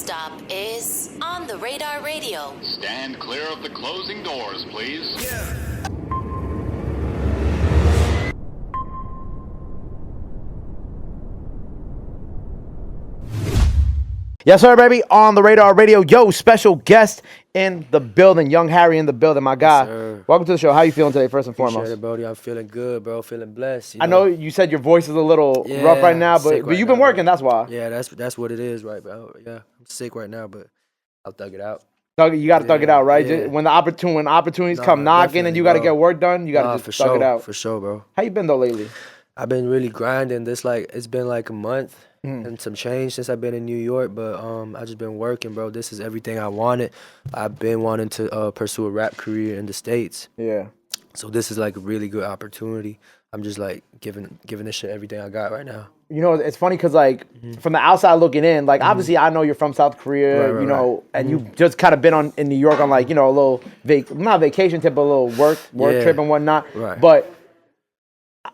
stop is On the Radar Radio. Stand clear of the closing doors, please. Yes, sir, baby. On the Radar Radio. Yo, special guest in the building. Young Harry in the building, my guy. Sir. Welcome to the show. How you feeling today, first and foremost? Appreciate it, Brody. I'm feeling good, bro. Feeling blessed. I know you said your voice is a little rough right now, but sick right you've been now, working, bro. that's why. Yeah, that's what it is, right, bro. Yeah, I'm sick right now, but I'll thug it out. You got to thug it out, right? yeah. When opportunities Nah, come knocking and definitely, you got to bro. get work done, you got to Nah, just for thug sure, it out. for sure, bro. How you been though lately? I've been really grinding. It's been like a month and some change since I've been in New York, but I just been working, bro. This is everything I wanted. I've been wanting to pursue a rap career in the States. Yeah. So this is like a really good opportunity. I'm just like giving this shit everything I got right now. You know, it's funny because, like, from the outside looking in, like, obviously I know you're from South Korea, Right, you know, and you've just kind of been in New York on, like, you know, a little, not vacation trip, but a little work Yeah. trip and whatnot. Right. But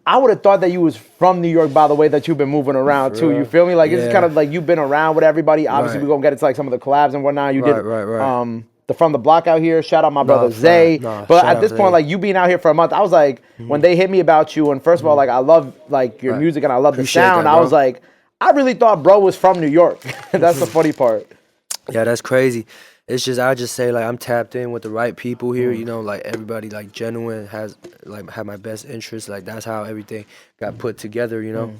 I would have thought that you was from New York by the way that you've been moving around, For too. real? You feel me? Like, it's Yeah. kind of like you've been around with everybody. Obviously, Right. we're going to get into, like, some of the collabs and whatnot. You did Right. the From the Block out here. Shout out my brother facts. Zay. Nah, But shout at out this Zay. point, like, you being out here for a month, I was like, when they hit me about you, and first of all, like, I love, like, your Right. music and I love Appreciate the sound. that, I bro. was like, I really thought bro was from New York. That's the funny part. Yeah, that's crazy. It's just I just say like I'm tapped in with the right people here. You know, like everybody like genuine have my best interests. Like that's how everything got put together. You know,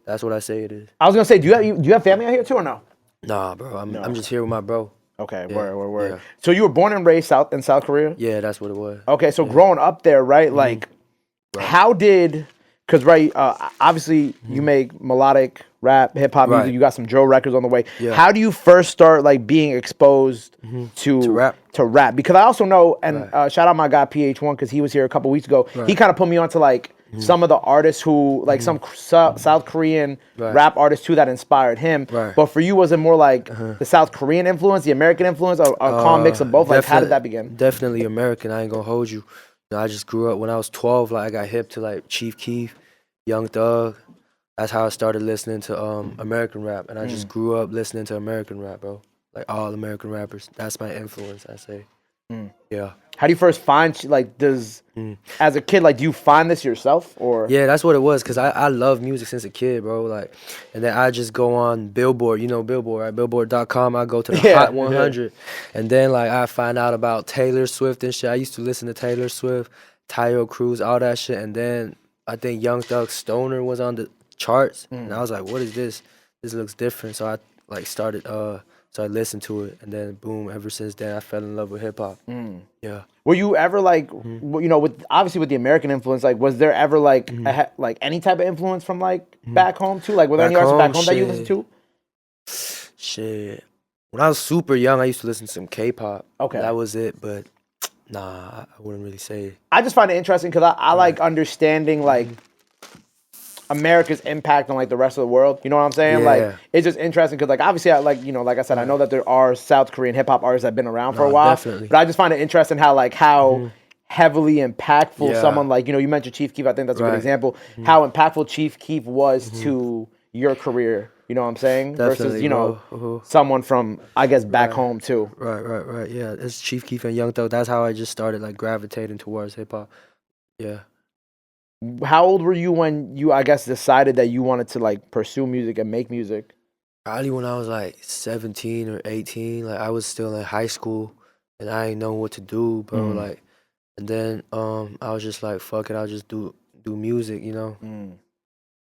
that's what I say it is. I was gonna say, do you have family out here too or no? Nah, bro, I'm just here with my bro. Okay, Yeah, word. yeah. So you were born and raised in South Korea? Yeah, that's what it was. Okay, so growing up there, right? Like, how did? Because obviously you make melodic rap, hip hop music. Right. You got some drill records on the way. Yeah. How do you first start like being exposed to rap? To rap, because I also know, and Right. shout out my guy PH1 because he was here a couple weeks ago. He Right. kind of put me onto like some of the artists who like some South Korean Right. rap artists too that inspired him. Right. But for you, was it more like the South Korean influence, the American influence, or a calm mix of both? Like, how did that begin? Definitely American. I ain't gonna hold you. You know, I just grew up when I was 12. Like I got hip to like Chief Keef, Young Thug. That's how I started listening to American rap, and I just grew up listening to American rap, bro. Like all American rappers. That's my influence, I say. Yeah. How do you first find like as a kid, like do you find this yourself or? Yeah, that's what it was, cause I love music since a kid, bro. Like, and then I just go on Billboard, you know Billboard, right? Billboard.com. I go to the Yeah, Hot 100, and then like I find out about Taylor Swift and shit. I used to listen to Taylor Swift, Tayo Cruz, all that shit, and then I think Young Thug Stoner was on the charts, and I was like, what is this? This looks different. So I like started listening to it, and then boom, ever since then I fell in love with hip hop. Yeah. Were you ever like, you know, with obviously with the American influence, like was there ever like like any type of influence from like back home too? Like were there any Back artists back home, home that you shit. listened to? Shit. When I was super young, I used to listen to some K-pop. Okay. That was it, but nah, I wouldn't really say. I just find it interesting because I like understanding like America's impact on like the rest of the world. You know what I'm saying? Yeah. Like it's just interesting because like obviously like I said, I know that there are South Korean hip hop artists that have been around for a No, while. definitely. But I just find it interesting how heavily impactful Yeah. someone like, you know, you mentioned Chief Keef, I think that's a good Right. example. How impactful Chief Keef was to your career. You know what I'm saying? Versus, Definitely, you know, bro. someone from I guess back home too. Right. Yeah, it's Chief Keef and Young Thug. That's how I just started like gravitating towards hip hop. Yeah. How old were you when you I guess decided that you wanted to like pursue music and make music? Probably when I was like 17 or 18. Like I was still in high school and I didn't know what to do, bro. Like, and then I was just like, fuck it, I'll just do music, you know.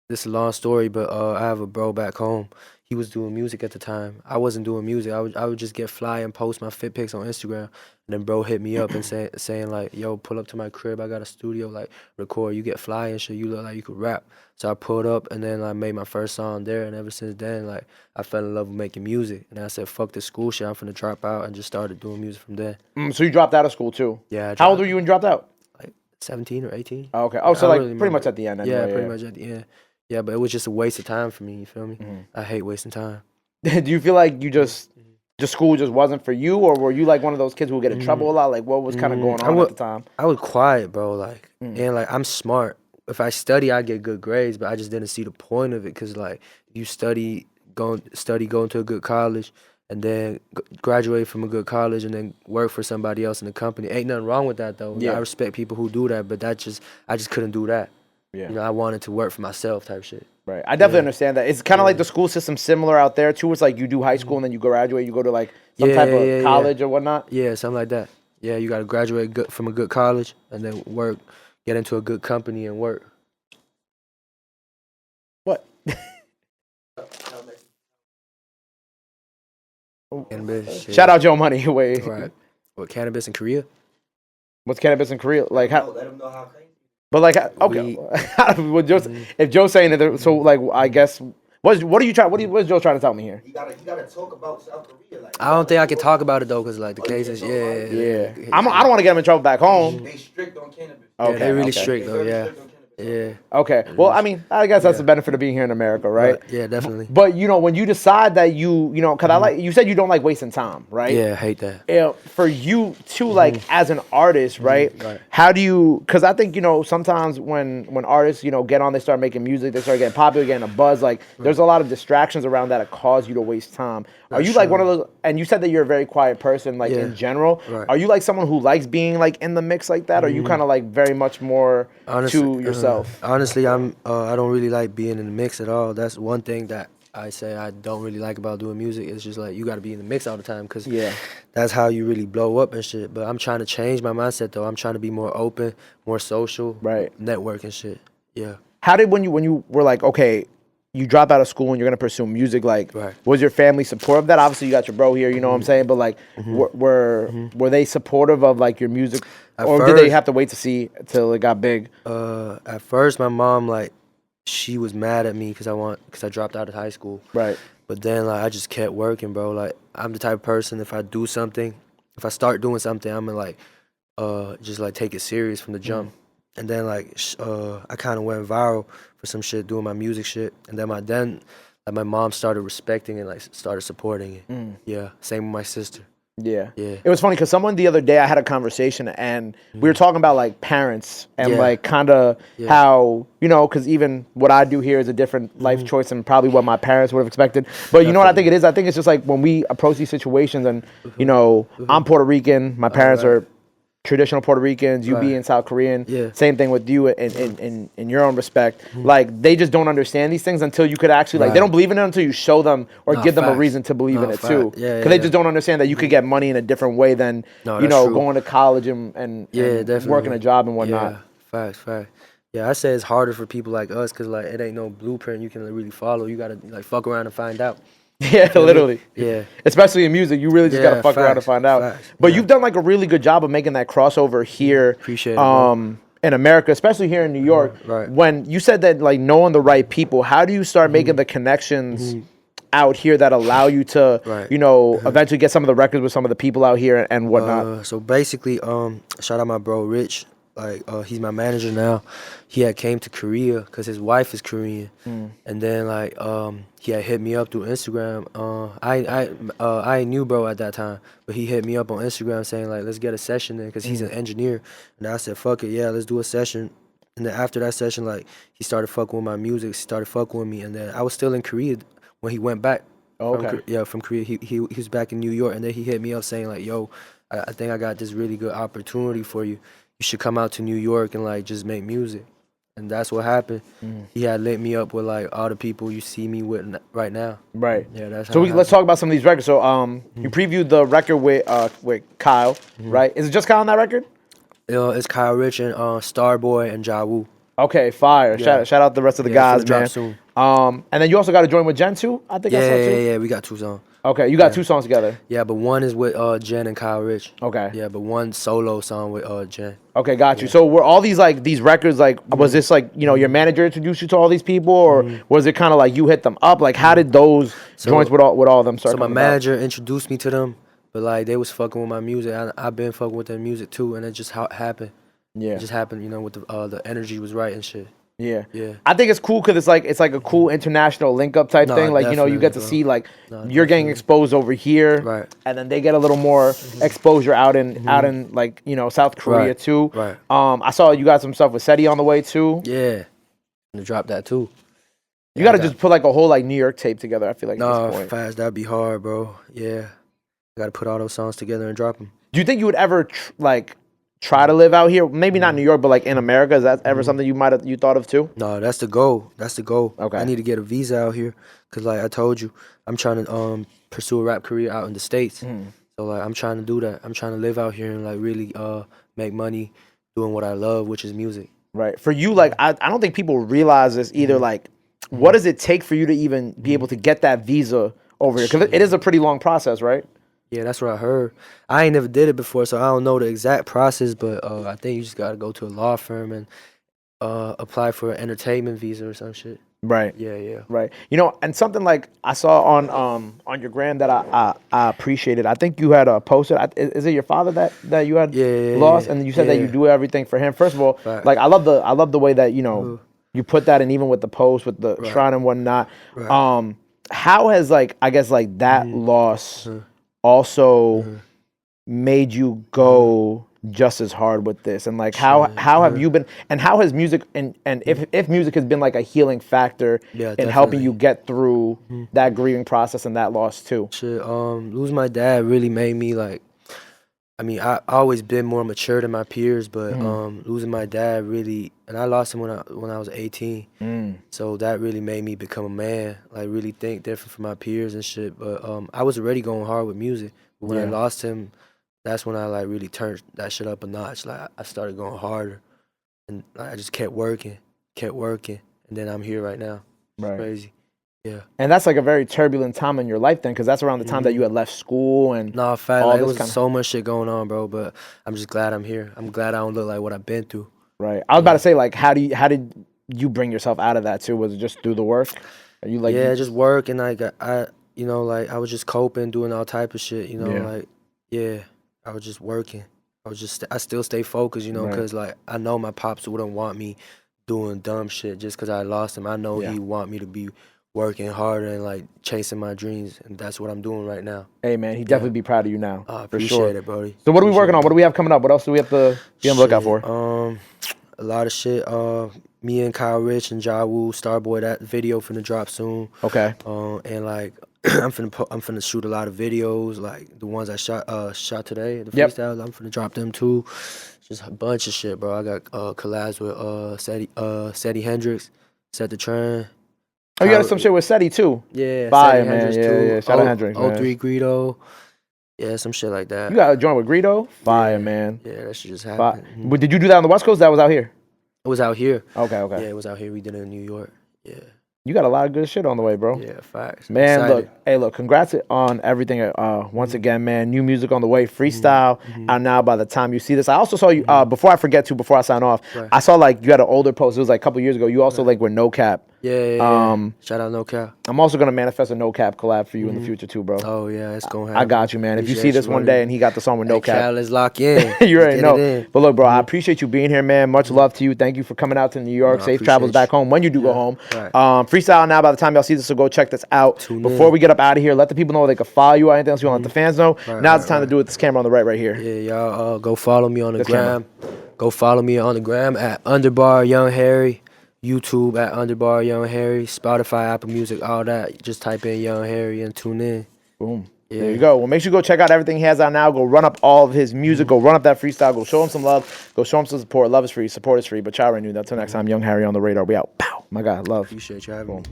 This is a long story, but I have a bro back home. He was doing music at the time. I wasn't doing music. I would just get fly and post my fit pics on Instagram. And then bro hit me up and saying like, yo, pull up to my crib. I got a studio, like record. You get fly and shit. You look like you could rap. So I pulled up and then I made my first song there. And ever since then, like I fell in love with making music. And I said, fuck this school shit. I'm finna drop out and just started doing music from there. So you dropped out of school too? Yeah. How old were you when you dropped out? Like 17 or 18. Oh, okay. Oh, Yeah, so I like don't really pretty much remember. at the end. Yeah, Anyway, pretty much at the end. Yeah, but it was just a waste of time for me. You feel me? I hate wasting time. Do you feel like you just school just wasn't for you, or were you like one of those kids who would get in trouble a lot? Like what was kind of going on at the time? I was quiet, bro. Like, and like I'm smart. If I study, I get good grades. But I just didn't see the point of it, cause like you study, going to a good college, and then graduate from a good college and then work for somebody else in the company. Ain't nothing wrong with that though. Yeah. I respect people who do that, but I just couldn't do that. Yeah. You know, I wanted to work for myself type shit. Right. I definitely understand that. It's kind of like the school system similar out there too. It's like you do high school and then you graduate, you go to like some type of college or whatnot. Yeah, something like that. Yeah, you got to graduate from a good college and then get into a good company and work. What? Cannabis. Shit. Shout out Joe Money. Wait. Right. What, cannabis in Korea? What's cannabis in Korea? Like how? Let them know how crazy. But like okay. Well, if Joe's saying it, so like I guess what are you trying? What's Joe trying to tell me here? You gotta talk about South Korea. Like, I don't think I can talk about it though, cause like the cases, Yeah. I don't want to get him in trouble back home. they strict on cannabis. Okay. they really okay. strict though. Very Yeah, strict on cannabis. yeah. Okay. Well, I mean, I guess that's the benefit of being here in America, right? Yeah, definitely. But you know, when you decide that you know, because I like you said you don't like wasting time, right? Yeah, I hate that. Yeah, for you too, like as an artist, right? Right. How do you? Because I think you know sometimes when artists get on, they start making music, they start getting popular, getting a buzz. Like there's a lot of distractions around that cause you to waste time. Are you like one of those? And you said that you're a very quiet person, like in general. Right. Are you like someone who likes being like in the mix like that? Or are you kind of like very much more to yourself? Honestly, I don't really like being in the mix at all. That's one thing that I say I don't really like about doing music. It's just like you got to be in the mix all the time because that's how you really blow up and shit. But I'm trying to change my mindset though. I'm trying to be more open, more social, Right. network and shit. Yeah. How did when you were like, okay, you drop out of school and you're gonna pursue music, like was your family supportive of that? Obviously you got your bro here, you know what I'm saying, but like were they supportive of like your music, or did they have to wait to see till it got big? At first my mom like she was mad at me because I dropped out of high school. Right. But then like I just kept working, bro. Like I'm the type of person, if I start doing something, I'm gonna like just like take it serious from the jump. And then like I kind of went viral for some shit doing my music shit, and then my mom started respecting and like started supporting it. Yeah, same with my sister. Yeah. Yeah. It was funny because someone the other day I had a conversation and we were talking about like parents and Yeah. like kind of how, you know, because even what I do here is a different life choice than probably what my parents would have expected. But you know what I think it is? I think it's just like when we approach these situations and, you know, I'm Puerto Rican, my parents are traditional Puerto Ricans, you being South Korean, same thing with you in your own respect. Like they just don't understand these things until you could actually like they don't believe in it until you show them or give them a reason to believe in it too. Because they just don't understand that you could get money in a different way than you know going to college and working a job and whatnot. Yeah, facts. Yeah, I say it's harder for people like us because like it ain't no blueprint you can really follow. You gotta like fuck around and find out. Yeah, literally. Yeah. Especially in music, you really just gotta fuck around to find out. Facts. But you've done like a really good job of making that crossover here. Appreciate it, in America, especially here in New York. Right. When you said that like knowing the right people, how do you start making the connections out here that allow you to, you know, eventually get some of the records with some of the people out here and whatnot? So basically, shout out my bro Rich. Like he's my manager now. He had came to Korea because his wife is Korean, and then like he had hit me up through Instagram. I knew bro at that time, but he hit me up on Instagram saying like let's get a session in because he's an engineer, and I said fuck it, yeah, let's do a session. And then after that session, like he started fucking with my music, started fucking with me, and then I was still in Korea when he went back. From Korea. He was back in New York, and then he hit me up saying like, yo, I think I got this really good opportunity for you. You should come out to New York and like just make music. And that's what happened. He had linked me up with like all the people you see me with right now. Right. Yeah, that's how so it let's talk about some of these records. So you previewed the record with Kyle, right? Is it just Kyle on that record? It's Kyle Rich and Starboy and Ja Woo. Okay, fire. Yeah. Shout out the rest of the Yeah, guys, drop man. soon. And then you also got to join with Jen too. I think I saw too. Yeah. We got 2 songs. Okay, you got 2 songs together. Yeah, but one is with Jen and Kyle Rich. Okay. Yeah, but one solo song with Jen. Okay, got you. So were all these like these records like was this like, you know, your manager introduced you to all these people, or was it kind of like you hit them up? Like how did those joints with all of them start? So my coming about? manager introduced me to them, but like they was fucking with my music. I've been fucking with their music too, and it just happened. Yeah. It just happened, you know, with the energy was right and shit. Yeah. Yeah. I think it's cool because it's like a cool international link up type thing. Like, you know, you get to definitely, see like No, you're getting exposed over here, Right. and then they get a little more exposure out in like, you know, South Korea Right. too. Right. I saw you got some stuff with SETI on the way too. Yeah. And to drop that too. You gotta just put like a whole like New York tape together. I feel like at No, this point. fast. That'd be hard, bro. Yeah, I gotta put all those songs together and drop them. Do you think you would ever try to live out here? Maybe not in New York, but like in America. Is that ever something you thought of too? No, that's the goal. That's the goal. Okay. I need to get a visa out here, cause like I told you, I'm trying to pursue a rap career out in the States. So like I'm trying to do that. I'm trying to live out here and like really make money doing what I love, which is music. Right. For you, like I don't think people realize this either. Like, what does it take for you to even be able to get that visa over here? Because it is a pretty long process, right? Yeah, that's what I heard. I ain't never did it before, so I don't know the exact process. But I think you just gotta go to a law firm and apply for an entertainment visa or some shit. Right. Yeah. Right. You know, and something like I saw on your gram that I appreciated. I think you had posted. Is it your father that you had lost, and you said that you do everything for him. First of all, Right. like I love the way that you put that, and even with the post with the shrine and whatnot. Right. How has like I guess like that loss also made you go just as hard with this, and like how have you been, and how has music and if music has been like a healing factor in helping you get through that grieving process and that loss too? Shit, losing my dad really made me like, I mean, I always been more mature than my peers, but losing my dad really, and I lost him when I was 18, so that really made me become a man, like really think different from my peers and shit. But I was already going hard with music, but when I lost him, that's when I like really turned that shit up a notch. Like I started going harder, and like, I just kept working, and then I'm here right now. It's crazy. Yeah. And that's like a very turbulent time in your life then, because that's around the time that you had left school and No, fact, all like, it this was so much shit going on, bro. But I'm just glad I'm here. I'm glad I don't look like what I've been through. Right. I was about to say, like, how did you bring yourself out of that too? Was it just through the work? Are you like just work, and like I like I was just coping, doing all type of shit. I was just working. I still stay focused, because like I know my pops wouldn't want me doing dumb shit just because I lost him. I know he want me to be working harder and like chasing my dreams, and that's what I'm doing right now. Hey man, he'd definitely be proud of you now. I for appreciate sure. it, Brody. So what are we working on? What do we have coming up? What else do we have to be on the lookout for? A lot of shit. Me and Kyle Rich and Ja Woo, Starboy, that video finna drop soon. Okay. And like I'm finna shoot a lot of videos, like the ones I shot today, the freestyles. I'm finna drop them too. Just a bunch of shit, bro. I got collabs with Seti Hendrix, Set the Trend. Oh, you got some shit with Seti too. Yeah, Fire, Seti man. Hendrix Yeah, too. yeah. Shout out Hendrix, man. O3 Greedo. Yeah, some shit like that. You got a joint with Greedo? Fire, man. Yeah, that shit just Fire. happened. But did you do that on the West Coast? That was out here. It was out here. Okay. Yeah, it was out here. We did it in New York. Yeah. You got a lot of good shit on the way, bro. Yeah, facts. Man, Excited. look, congrats on everything. Once again, man, new music on the way, freestyle out now by the time you see this. I also saw you, before I sign off, I saw like you had an older post. It was like a couple years ago. You also like were No Cap. Yeah. Shout out No Cap. I'm also going to manifest a No Cap collab for you in the future too, bro. Oh, yeah, it's going to happen. I got you, man. If you see this one day and he got the song with No Cap. Cal, let's lock in. You already Let's get it know. in. But look, bro, I appreciate you being here, man. Much love to you. Thank you for coming out to New York. No, I Safe travels appreciate back home when you do go home. Right. Freestyle now by the time y'all see this, so go check this out. Before we get up out of here, let the people know where they can follow you or anything else you want to let the fans know. Now's the time to do it. This camera on the right here. Yeah, y'all go follow me on the gram. Go follow me on the gram at Underbar Young Harry. YouTube at Underbar Young Harry. Spotify, Apple Music, all that. Just type in Young Harry and tune in. Boom. Yeah. There you go. Well, make sure you go check out everything he has out now. Go run up all of his music. Go run up that freestyle. Go show him some love. Go show him some support. Love is free. Support is free. But y'all already knew that. Until next time, Young Harry on the radar. We out. Pow. My God. Love. Appreciate you having me.